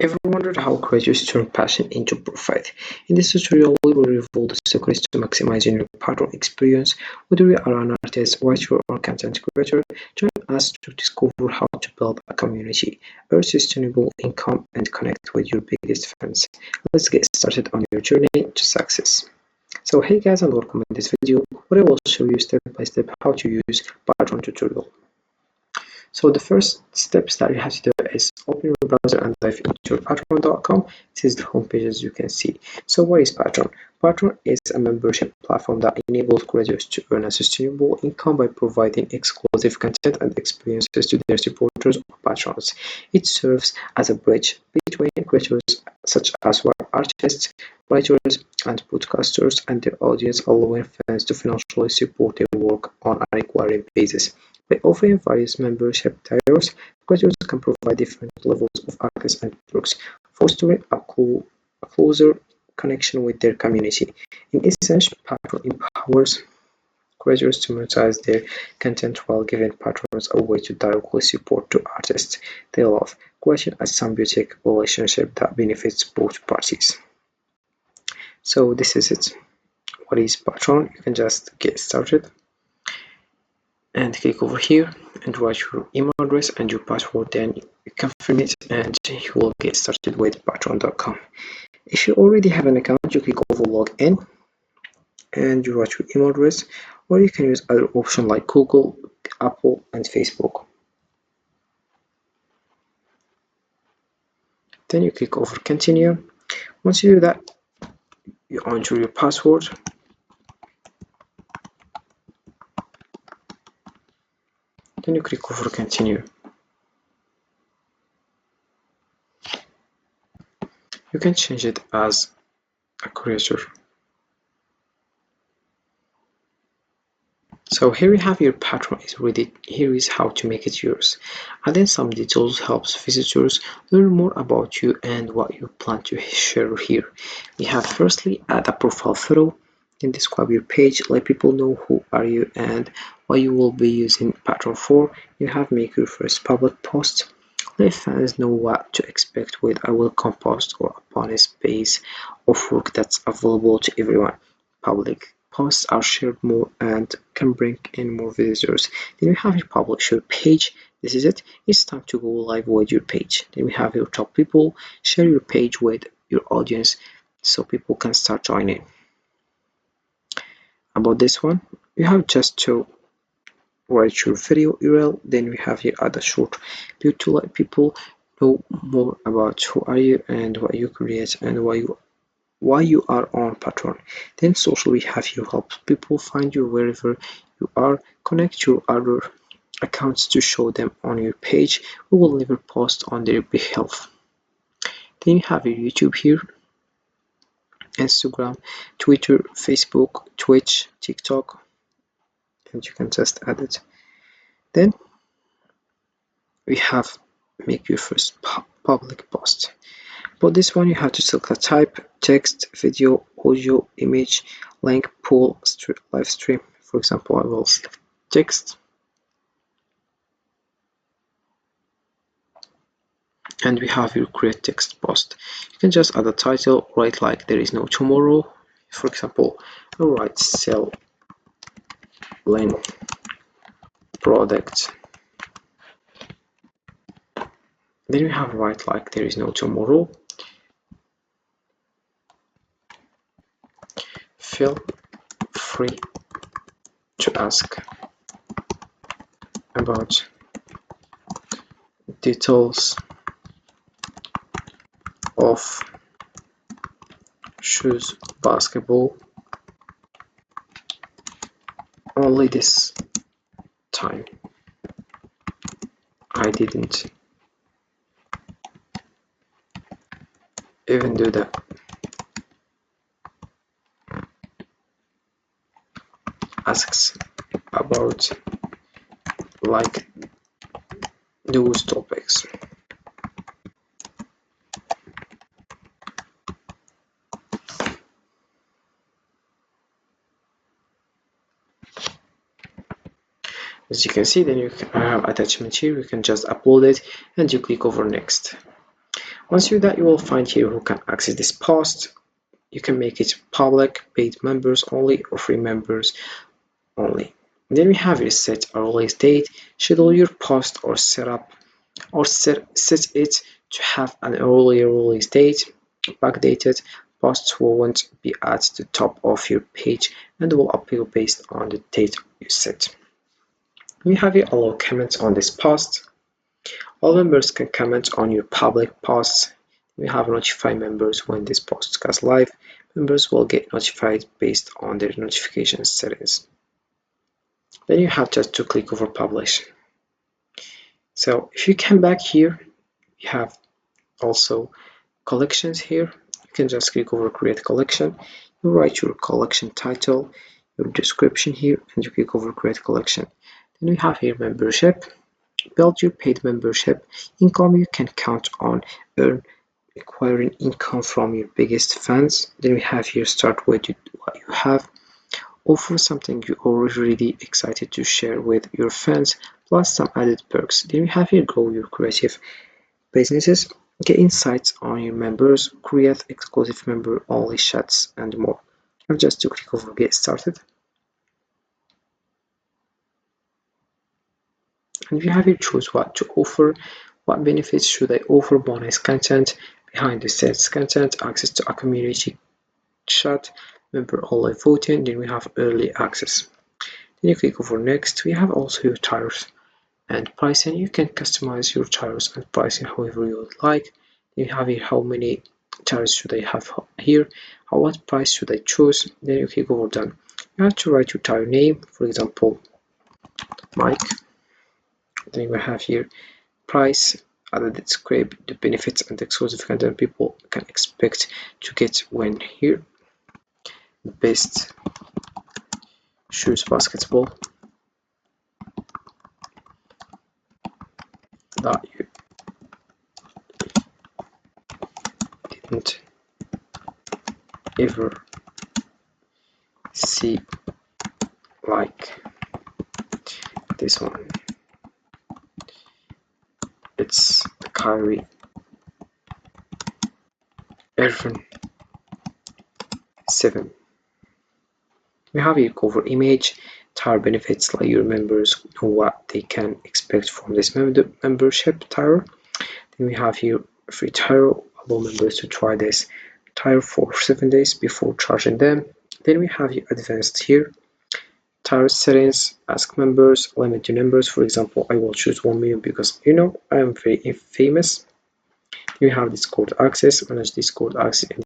Ever wondered how creators turn passion into profit? In this tutorial, we will reveal the secrets to maximizing your Patreon experience. Whether you are an artist, writer, or content creator, join us to discover how to build a community, earn sustainable income, and connect with your biggest fans. Let's get started on your journey to success. So hey guys, and welcome in this video where I will show you step by step how to use Patreon tutorial. So the first steps that you have to do is open your browser and dive into patreon.com. This is the homepage, as you can see. So what is Patreon? Patreon is a membership platform that enables creators to earn a sustainable income by providing exclusive content and experiences to their supporters or patrons. It serves as a bridge between creators such as artists, writers, and podcasters and their audience, allowing fans to financially support their work on a recurring basis. By offering various membership tiers, creators can provide different levels of access and perks, fostering a closer connection with their community. In essence, Patreon empowers creators to monetize their content while giving patrons a way to directly support the artists they love, creating a symbiotic relationship that benefits both parties. So this is it. What is Patreon? You can just get started and click over here and write your email address and your password, then you confirm it and you will get started with patreon.com. If you already have an account, you click over login and you write your email address, or you can use other options like Google, Apple, and Facebook. Then you click over continue. Once you do that, you enter your password. Then you click over continue. You can change it as a creator. So here you have your Patreon is ready. Here is how to make it yours. And then some details helps visitors learn more about you and what you plan to share here. We have firstly add a profile photo, then describe your page, let people know who are you and what you will be using Patreon for. You have make your first public post. Let fans know what to expect with a welcome post or a bonus space of work that's available to everyone. Public posts are shared more and can bring in more visitors. Then we have your publisher page. This is it. It's time to go live with your page. Then we have your top people. Share your page with your audience so people can start joining. About this one, you have just to write your video URL. Then we have here add a short video to let people know more about who are you and what you create and why you are on Patreon. Then social, we have here help people find you wherever you are. Connect your other accounts to show them on your page. We will never post on their behalf. Then you have your YouTube here, Instagram, Twitter, Facebook, Twitch, TikTok, and you can just add it. Then we have make your first public post. For this one, you have to select a type: text, video, audio, image, link, poll, live stream. For example, I will select text. And we have your create text post. You can just add a title, write like there is no tomorrow. For example, I will write selling product. Then we have write like there is no tomorrow. Feel free to ask about details of choose basketball only this time. I didn't even do that. Asks about like those topics. As you can see, then you have attachment here. You can just upload it and you click over next. Once you that, you will find here who can access this post. You can make it public, paid members only, or free members only. And then we have your set a release date, schedule your post or set it to have an earlier release date. Backdated posts won't be at the top of your page and will appear based on the date you set. We have here allow comments on this post. All members can comment on your public posts. We have notify members when this post goes live. Members will get notified based on their notification settings. Then you have just to click over publish. So if you come back here, you have also collections here. You can just click over create collection. You write your collection title, your description here, and you click over create collection. Then we have here membership. Build your paid membership. Income you can count on acquiring income from your biggest fans. Then we have here start with what you have. Offer something you are really excited to share with your fans, plus some added perks. Then we have here grow your creative businesses, get insights on your members, create exclusive member only chats, and more. And just to click over get started. And you have here choose what to offer, what benefits should I offer, bonus content, behind the scenes content, access to a community chat, member only voting. Then we have early access. Then you click over next. We have also your tires and pricing. You can customize your tires and pricing however you would like. Then you have here how many tires should I have here, what price should I choose. Then you click over done. You have to write your tire name, for example Mike. Then we have here price, other describe the benefits and exclusive content people can expect to get when here. Best shoes basketball that you didn't ever see like this one. It's the Kyrie Irving 7. We have here cover image, tier benefits, like your members know what they can expect from this membership tier. Then we have here free tier, allow members to try this tier for 7 days before charging them. Then we have here advanced here, tier settings, ask members, limit to numbers. For example, I will choose 1 million because I am very famous. You have Discord access, manage Discord access